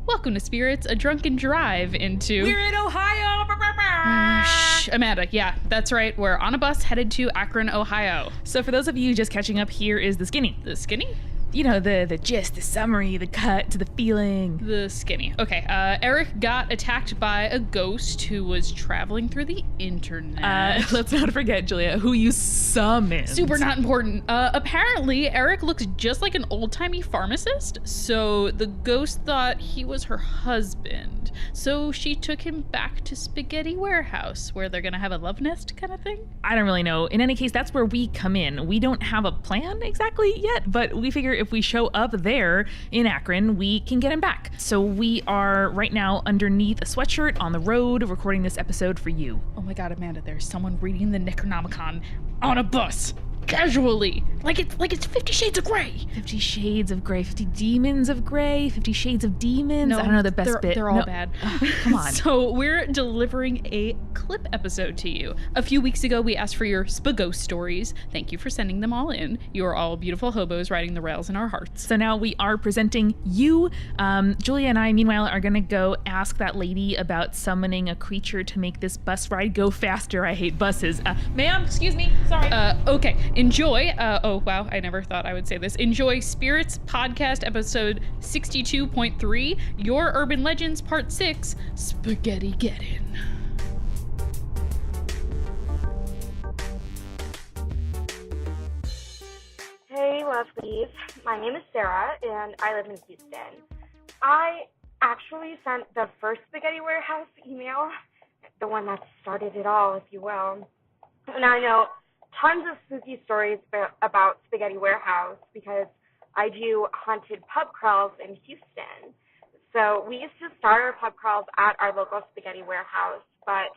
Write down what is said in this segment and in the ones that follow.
Welcome to Spirits, a drunken drive into... We're in Ohio! Shh, Amanda, yeah, that's right. We're on a bus headed to Akron, Ohio. So for those of you just catching up, here is the skinny. The skinny? You know, the gist, the summary, the cut to the feeling. The skinny. Okay, Eric got attacked by a ghost who was traveling through the internet. Let's not forget, Julia, who you summoned. Super not important. Apparently, Eric looks just like an old-timey pharmacist, so the ghost thought he was her husband. So she took him back to Spaghetti Warehouse, where they're gonna have a love nest kind of thing? I don't really know. In any case, that's where we come in. We don't have a plan exactly yet, but we figure if we show up there in Akron, we can get him back. So we are right now underneath a sweatshirt on the road recording this episode for you. Oh my god, Amanda, there's someone reading the Necronomicon on a bus. Casually. Like it's 50 Shades of Grey. 50 Shades of Grey, 50 Demons of Grey, 50 Shades of Demons. I don't know the best bit. They're all bad. Come on. So we're delivering a clip episode to you. A few weeks ago, we asked for your Spaghost stories. Thank you for sending them all in. You are all beautiful hobos riding the rails in our hearts. So now we are presenting you. Julia and I, meanwhile, are going to go ask that lady about summoning a creature to make this bus ride go faster. I hate buses. Ma'am, excuse me. Sorry. Okay. Enjoy, oh wow, I never thought I would say this. Enjoy Spirits Podcast episode 62.3, Your Urban Legends Part 6, Spaghetti Geddon. Hey, lovelies. My name is Sarah, and I live in Houston. I actually sent the first Spaghetti Warehouse email, the one that started it all, if you will. And I know tons of spooky stories about Spaghetti Warehouse because I do haunted pub crawls in Houston. So we used to start our pub crawls at our local Spaghetti Warehouse, but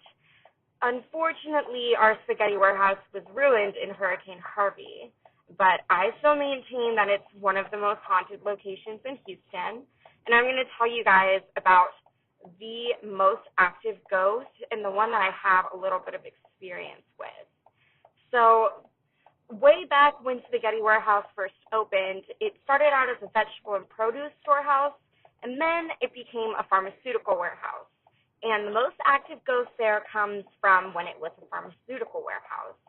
unfortunately our Spaghetti Warehouse was ruined in Hurricane Harvey. But I still maintain that it's one of the most haunted locations in Houston, and I'm going to tell you guys about the most active ghost and the one that I have a little bit of experience with. So way back when Spaghetti Warehouse first opened, it started out as a vegetable and produce storehouse, and then it became a pharmaceutical warehouse. And the most active ghost there comes from when it was a pharmaceutical warehouse.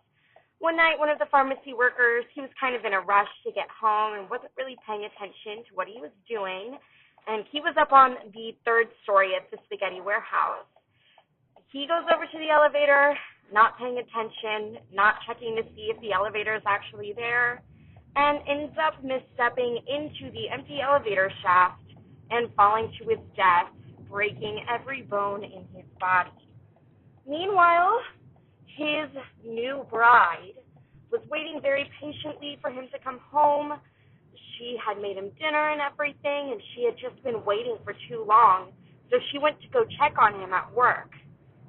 One night, one of the pharmacy workers, he was kind of in a rush to get home and wasn't really paying attention to what he was doing, and he was up on the third story at the Spaghetti Warehouse. He goes over to the elevator, not paying attention, not checking to see if the elevator is actually there, and ends up misstepping into the empty elevator shaft and falling to his death, breaking every bone in his body. Meanwhile, his new bride was waiting very patiently for him to come home. She had made him dinner and everything, and she had just been waiting for too long, so she went to go check on him at work.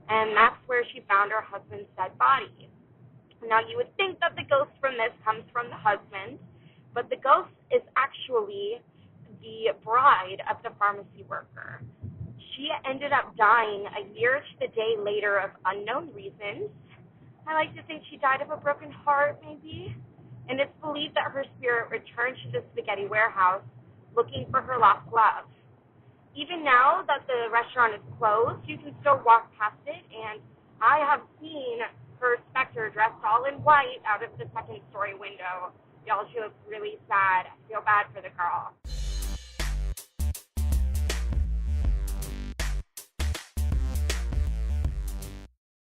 And that's where she found her husband's dead body. Now, you would think that the ghost from this comes from the husband, but the ghost is actually the bride of the pharmacy worker. She ended up dying a year to the day later of unknown reasons. I like to think she died of a broken heart, maybe. And it's believed that her spirit returned to the Spaghetti Warehouse looking for her lost love. Even now that the restaurant is closed, you can still walk past it, and I have seen her specter dressed all in white out of the second story window. Y'all, she looks really sad. I feel bad for the girl.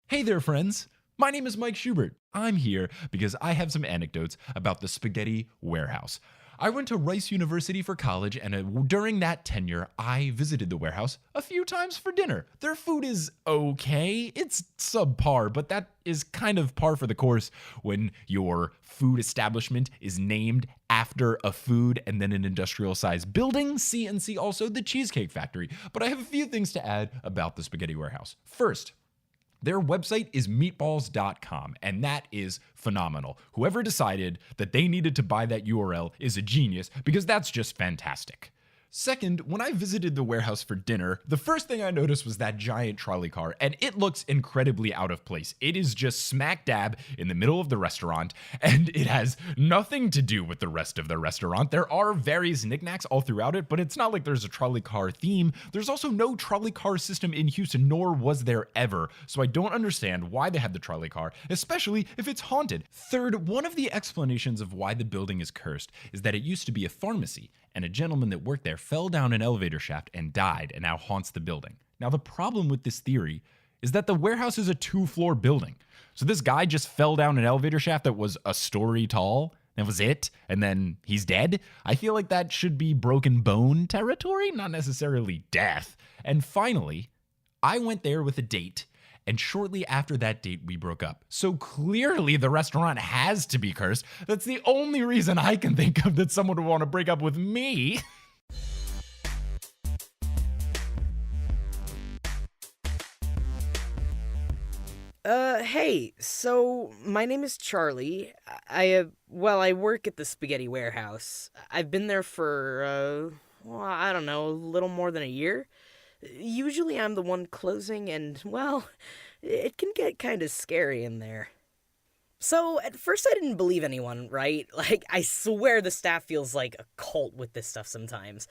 Hey there, friends. My name is Mike Schubert. I'm here because I have some anecdotes about the Spaghetti Warehouse. I went to Rice University for college, and during that tenure, I visited the warehouse a few times for dinner. Their food is okay. It's subpar, but that is kind of par for the course when your food establishment is named after a food and then an industrial-sized building. See also the Cheesecake Factory. But I have a few things to add about the Spaghetti Warehouse. First, their website is meatballs.com, and that is phenomenal. Whoever decided that they needed to buy that URL is a genius, because that's just fantastic. Second, when I visited the warehouse for dinner, the first thing I noticed was that giant trolley car, and it looks incredibly out of place. It is just smack dab in the middle of the restaurant, and it has nothing to do with the rest of the restaurant. There are various knickknacks all throughout it, but it's not like there's a trolley car theme. There's also no trolley car system in Houston, nor was there ever. So I don't understand why they have the trolley car, especially if it's haunted. Third, one of the explanations of why the building is cursed is that it used to be a pharmacy, and a gentleman that worked there fell down an elevator shaft and died and now haunts the building. Now, the problem with this theory is that the warehouse is a 2-floor building. So this guy just fell down an elevator shaft that was a story tall. That was it. And then he's dead. I feel like that should be broken bone territory, not necessarily death. And finally, I went there with a date. And shortly after that date, we broke up. So clearly the restaurant has to be cursed. That's the only reason I can think of that someone would want to break up with me. Hey, so my name is Charlie. I work at the Spaghetti Warehouse. I've been there for, I don't know, a little more than a year. Usually I'm the one closing, and, well, it can get kind of scary in there. So, at first I didn't believe anyone, right? Like, I swear the staff feels like a cult with this stuff sometimes.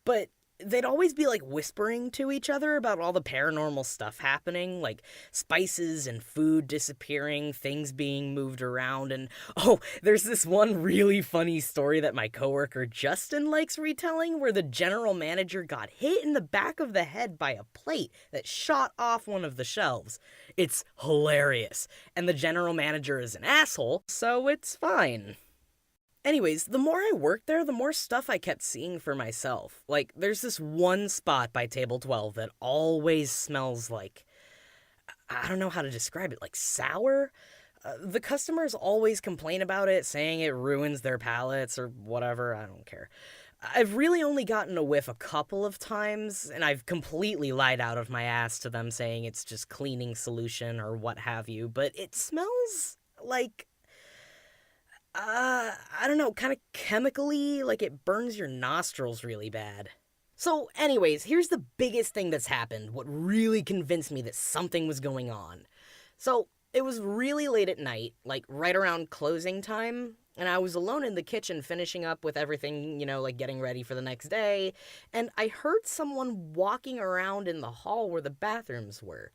But they'd always be, like, whispering to each other about all the paranormal stuff happening, like spices and food disappearing, things being moved around, and, oh, there's this one really funny story that my coworker Justin likes retelling where the general manager got hit in the back of the head by a plate that shot off one of the shelves. It's hilarious, and the general manager is an asshole, so it's fine. Anyways, the more I worked there, the more stuff I kept seeing for myself. Like, there's this one spot by table 12 that always smells like, I don't know how to describe it, like sour? The customers always complain about it, saying it ruins their palates or whatever, I don't care. I've really only gotten a whiff a couple of times, and I've completely lied out of my ass to them saying it's just cleaning solution or what have you, but it smells like, I don't know, kind of chemically, like it burns your nostrils really bad. So anyways, here's the biggest thing that's happened, what really convinced me that something was going on. So, it was really late at night, like right around closing time, and I was alone in the kitchen finishing up with everything, like getting ready for the next day, and I heard someone walking around in the hall where the bathrooms were.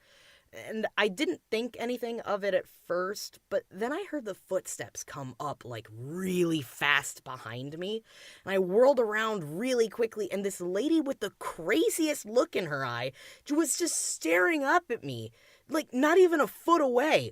And I didn't think anything of it at first, but then I heard the footsteps come up like really fast behind me, and I whirled around really quickly, and this lady with the craziest look in her eye was just staring up at me, like not even a foot away.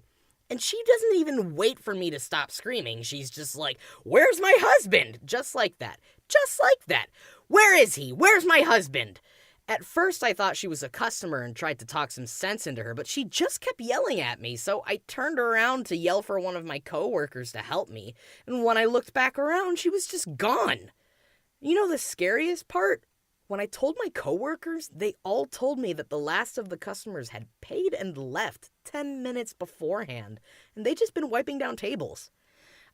And she doesn't even wait for me to stop screaming. She's just like, "Where's my husband?" Just like that. Just like that. "Where is he? Where's my husband?" At first, I thought she was a customer and tried to talk some sense into her, but she just kept yelling at me, so I turned around to yell for one of my coworkers to help me, and when I looked back around, she was just gone. You know the scariest part? When I told my coworkers, they all told me that the last of the customers had paid and left 10 minutes beforehand, and they'd just been wiping down tables.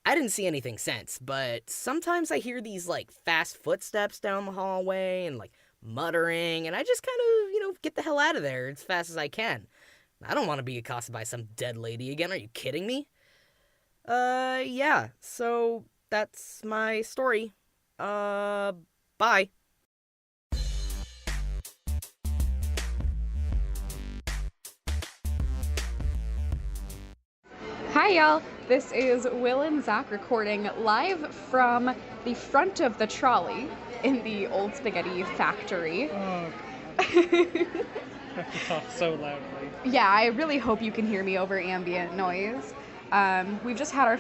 I didn't see anything since, but sometimes I hear these, fast footsteps down the hallway and, muttering, and I just kind of, get the hell out of there as fast as I can. I don't want to be accosted by some dead lady again. Are you kidding me? Yeah, so that's my story. Bye. Hi y'all, this is Will and Zach recording live from the front of the trolley in the old spaghetti factory. Oh, God. I have to talk so loudly. Yeah, I really hope you can hear me over ambient noise. We've just had our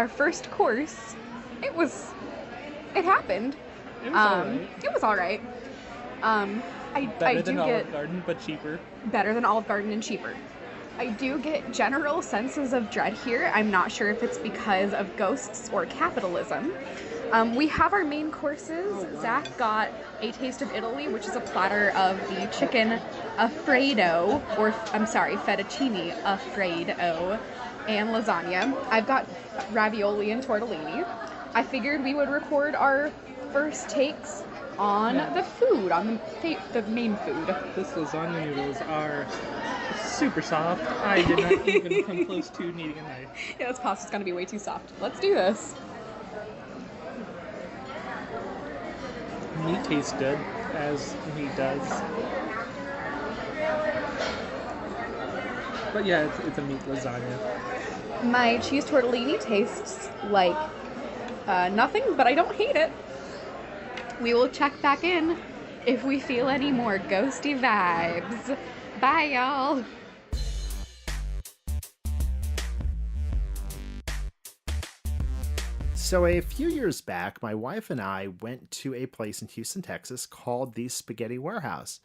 first course. It happened. It was alright. It was alright. Better than Olive Garden, but cheaper. Better than Olive Garden and cheaper. I do get general senses of dread here. I'm not sure if it's because of ghosts or capitalism. We have our main courses. Oh, wow. Zach got a taste of Italy, which is a platter of the chicken Alfredo, fettuccine Alfredo, and lasagna. I've got ravioli and tortellini. I figured we would record our first takes on the food, on the main food. This lasagna noodles are super soft. I did not even come close to needing a knife. Yeah, this pasta's gonna be way too soft. Let's do this. Meat tastes good, as meat does. But yeah, it's a meat lasagna. My cheese tortellini tastes like nothing, but I don't hate it. We will check back in if we feel any more ghosty vibes. Bye, y'all. So a few years back, my wife and I went to a place in Houston, Texas called the Spaghetti Warehouse.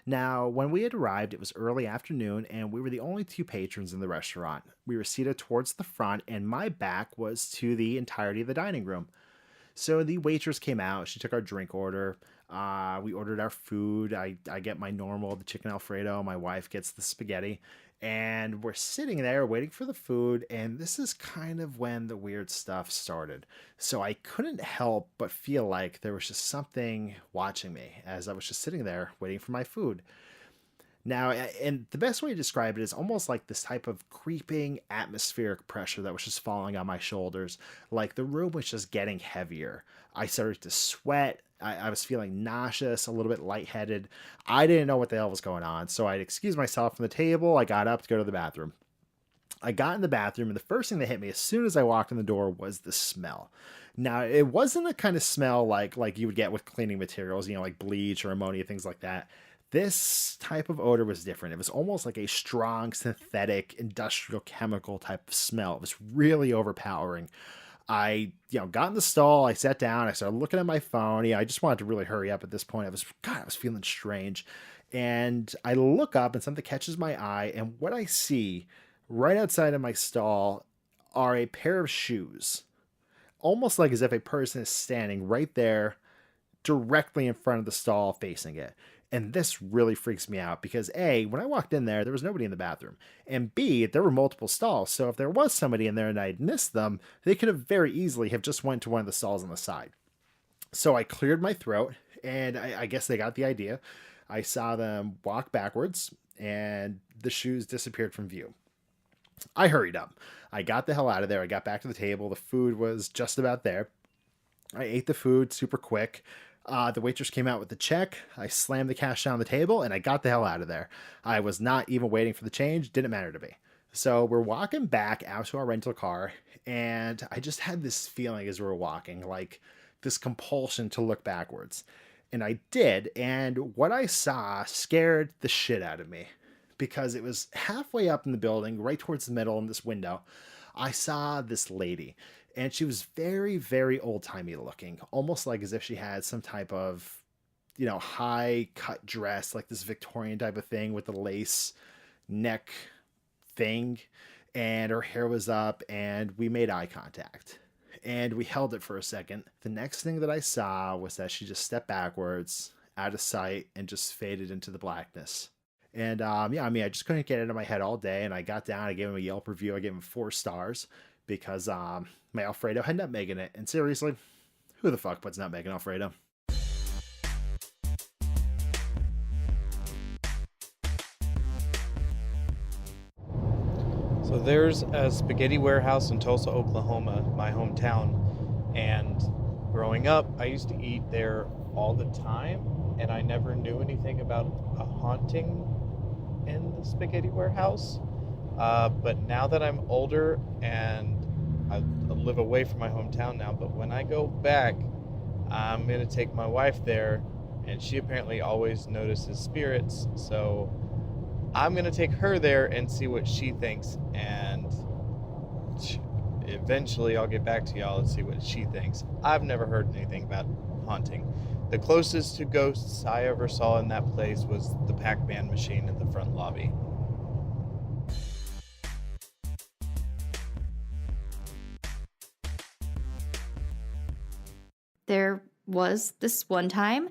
Now, when we had arrived, it was early afternoon, and we were the only two patrons in the restaurant. We were seated towards the front, and my back was to the entirety of the dining room. So the waitress came out. She took our drink order. We ordered our food. I get my normal, the chicken Alfredo. My wife gets the spaghetti. And we're sitting there waiting for the food. And this is kind of when the weird stuff started. So I couldn't help but feel like there was just something watching me as I was just sitting there waiting for my food. Now, and the best way to describe it is almost like this type of creeping atmospheric pressure that was just falling on my shoulders. Like the room was just getting heavier. I started to sweat. I was feeling nauseous, a little bit lightheaded. I didn't know what the hell was going on, so I excused myself from the table. I got up to go to the bathroom. I got in the bathroom, and the first thing that hit me as soon as I walked in the door was the smell. Now, it wasn't the kind of smell like you would get with cleaning materials, like bleach or ammonia, things like that. This type of odor was different. It was almost like a strong, synthetic, industrial chemical type of smell. It was really overpowering. I, got in the stall. I sat down. I started looking at my phone. I just wanted to really hurry up at this point. I was feeling strange. And I look up and something catches my eye. And what I see right outside of my stall are a pair of shoes. Almost like as if a person is standing right there directly in front of the stall facing it. And this really freaks me out because A, when I walked in there was nobody in the bathroom. And B, there were multiple stalls. So if there was somebody in there and I'd missed them, they could have very easily have just went to one of the stalls on the side. So I cleared my throat and I guess they got the idea. I saw them walk backwards and the shoes disappeared from view. I hurried up. I got the hell out of there. I got back to the table. The food was just about there. I ate the food super quick. The waitress came out with the check. I slammed the cash down on the table and I got the hell out of there. I was not even waiting for the change. Didn't matter to me. So we're walking back out to our rental car and I just had this feeling as we were walking, like this compulsion to look backwards. And I did. And what I saw scared the shit out of me because it was halfway up in the building, right towards the middle in this window. I saw this lady. And she was very, very old-timey looking, almost like as if she had some type of, high-cut dress, like this Victorian type of thing with the lace neck thing. And her hair was up, and we made eye contact. And we held it for a second. The next thing that I saw was that she just stepped backwards, out of sight, and just faded into the blackness. And, I just couldn't get it into my head all day. And I got down, I gave him a Yelp review. I gave him 4 stars. Because my Alfredo had nutmeg in it. And seriously, who the fuck puts nutmeg in Alfredo? So there's a spaghetti warehouse in Tulsa, Oklahoma, my hometown. And growing up, I used to eat there all the time. And I never knew anything about a haunting in the spaghetti warehouse. But now that I'm older and I live away from my hometown now, but when I go back, I'm going to take my wife there, and she apparently always notices spirits. So I'm going to take her there and see what she thinks, and eventually I'll get back to y'all and see what she thinks. I've never heard anything about haunting. The closest to ghosts I ever saw in that place was the Pac-Man machine in the front lobby. There was this one time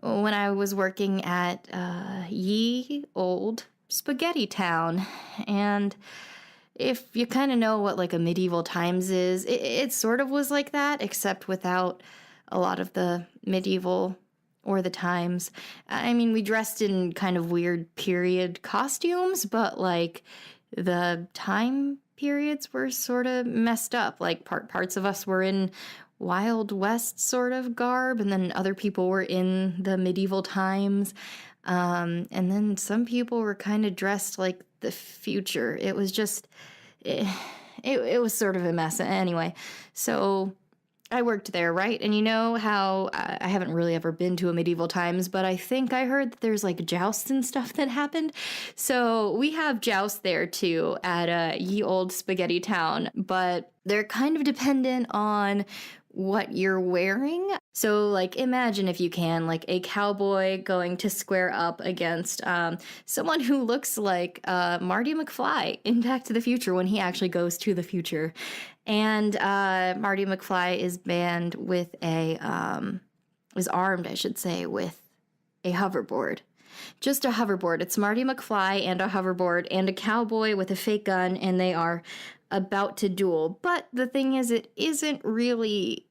when I was working at Ye Old Spaghetti Town, and if you kind of know what like a medieval times is, it sort of was like that, except without a lot of the medieval or the times. I mean, we dressed in kind of weird period costumes, but like the time periods were sort of messed up. Like parts of us were in Wild West sort of garb, and then other people were in the medieval times. And then some people were kind of dressed like the future. It was just, it was sort of a mess. Anyway, so I worked there, right? And you know how I haven't really ever been to a medieval times, but I think I heard that there's like jousts and stuff that happened. So we have jousts there too at Ye Old Spaghetti Town, but they're kind of dependent on what you're wearing. So like imagine, if you can, like a cowboy going to square up against someone who looks like Marty McFly in Back to the Future when he actually goes to the future. And Marty McFly is banned with is armed, I should say, with a hoverboard. Just a hoverboard. It's Marty McFly and a hoverboard and a cowboy with a fake gun, and they are about to duel. But the thing is, it isn't really...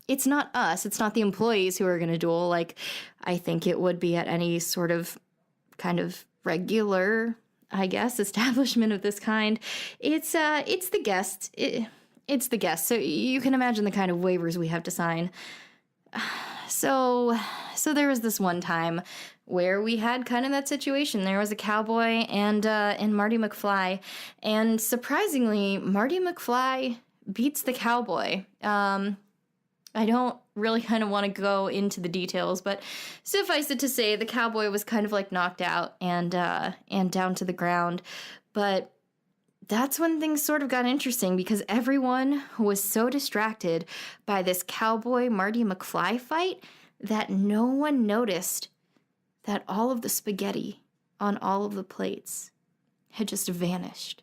It's not us. It's not the employees who are going to duel like I think it would be at any sort of kind of regular, I guess, establishment of this kind. It's the guests. It's the guests. So you can imagine the kind of waivers we have to sign. So there was this one time where we had kind of that situation. There was a cowboy and Marty McFly, and surprisingly, Marty McFly beats the cowboy. I don't really kind of want to go into the details, but suffice it to say, the cowboy was kind of like knocked out and down to the ground. But that's when things sort of got interesting, because everyone was so distracted by this cowboy Marty McFly fight that no one noticed that all of the spaghetti on all of the plates had just vanished.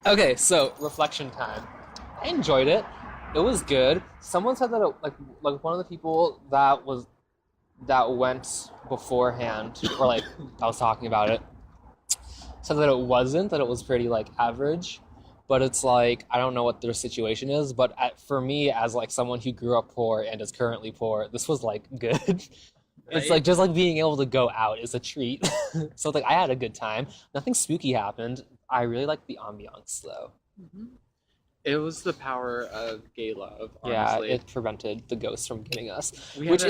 Okay, so reflection time. I enjoyed it. It was good. Someone said that like one of the people that went beforehand, or like I was talking about it, said that it wasn't, that it was pretty like average. But it's like, I don't know what their situation is, but for me, as like someone who grew up poor and is currently poor, this was like good. Right? It's like just like being able to go out is a treat. So it's like I had a good time. Nothing spooky happened. I really like the ambiance though. Mm-hmm. It was the power of gay love, honestly. Yeah, it prevented the ghosts from getting us. Which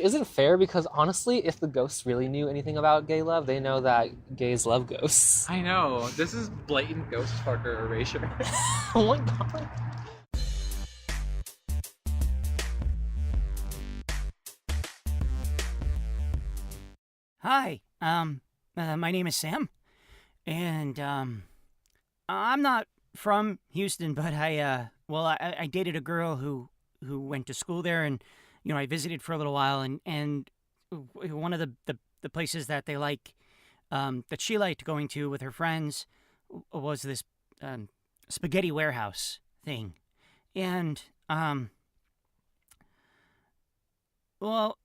isn't fair, because honestly, if the ghosts really knew anything about gay love, they know that gays love ghosts. I know. This is blatant ghost fucker erasure. Oh my god. Hi, my name is Sam, and I'm not from Houston, but I dated a girl who went to school there, and I visited for a little while, and one of the places that they like that she liked going to with her friends was this spaghetti warehouse thing, and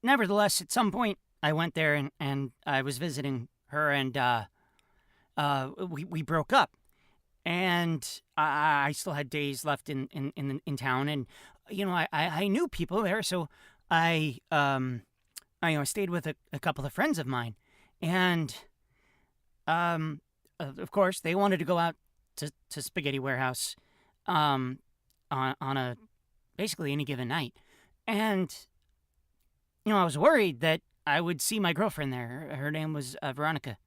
nevertheless, at some point I went there and I was visiting her, and we broke up. And I still had days left in town, and I knew people there, so I stayed with a couple of friends of mine, and of course they wanted to go out to Spaghetti Warehouse on a basically any given night, and I was worried that I would see my girlfriend there. Her name was Veronica,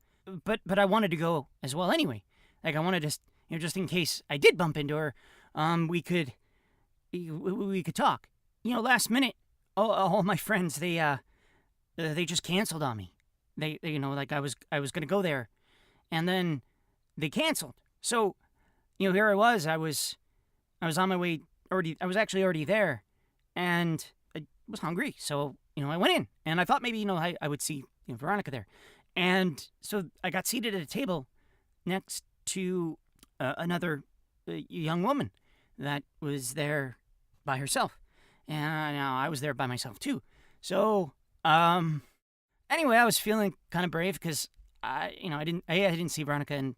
but I wanted to go as well anyway. Like I wanted to. Just in case I did bump into her, we could talk. Last minute, all my friends they just canceled on me. They like I was gonna go there, and then they canceled. So, here I was. I was on my way already. I was actually already there, and I was hungry. So I went in, and I thought maybe I would see Veronica there, and so I got seated at a table next to another young woman that was there by herself, and I was there by myself too. So, anyway, I was feeling kind of brave because I didn't see Veronica, and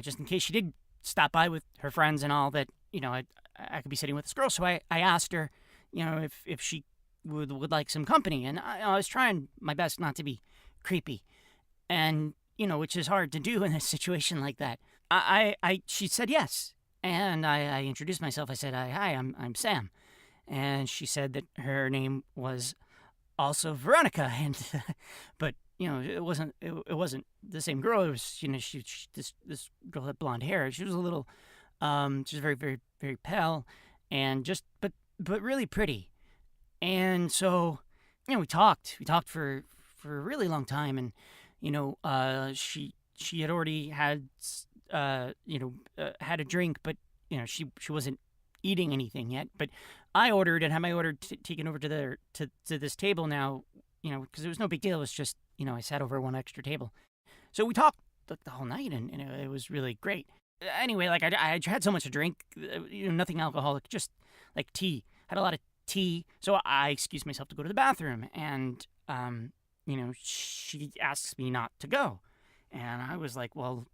just in case she did stopped by with her friends and all that, I could be sitting with this girl. So I asked her, if she would like some company. And I was trying my best not to be creepy. And, which is hard to do in a situation like that. She said yes. And I introduced myself. I said, hi, I'm Sam. And she said that her name was also Veronica. And, but, it wasn't the same girl. It was, this girl had blonde hair. She was a little, she was very, very, very pale and but really pretty. And so, we talked for a really long time. And, she had already had, had a drink, but, she wasn't eating anything yet. But I ordered and had my order taken over to this table now, because it was no big deal. It was just, I sat over one extra table. So we talked the whole night, and it was really great. Anyway, like I had so much to drink, nothing alcoholic, just like tea. Had a lot of tea. So I excused myself to go to the bathroom, and she asks me not to go, and I was like, well,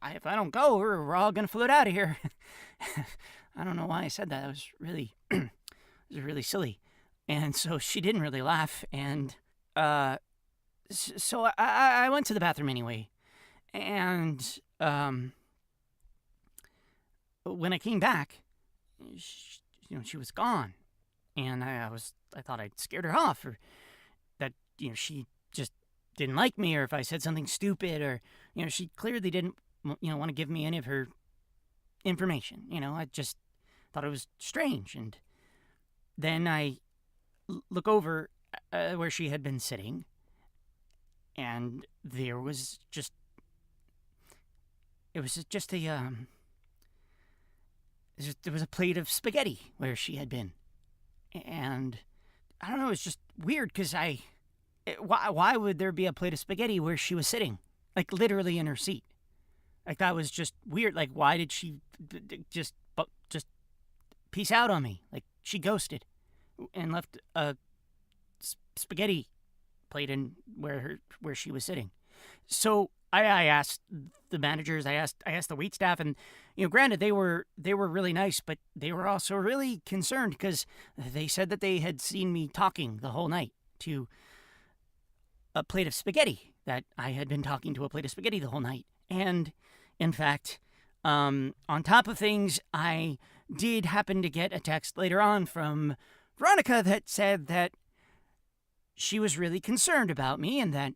if I don't go, we're all gonna float out of here. I don't know why I said that. It was really, it was really silly, and so she didn't really laugh, and so I went to the bathroom anyway, and when I came back, she was gone, and I thought I'd scared her off, or that she just didn't like me, or if I said something stupid, or she clearly didn't want to give me any of her information. I just thought it was strange, and then I look over where she had been sitting, and there was just a there was a plate of spaghetti where she had been, and I don't know, it's just weird because why would there be a plate of spaghetti where she was sitting, like literally in her seat? Like, that was just weird. Like, why did she just peace out on me? Like, she ghosted and left a spaghetti plate in where she was sitting. So I asked the managers, I asked the waitstaff, and granted they were really nice, but they were also really concerned because they said that they had seen me talking the whole night to a plate of spaghetti, that I had been talking to a plate of spaghetti the whole night. And in fact, on top of things, I did happen to get a text later on from Veronica that said that she was really concerned about me, and that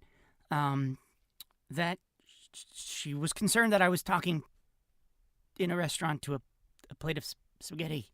that she was concerned that I was talking in a restaurant to a plate of spaghetti.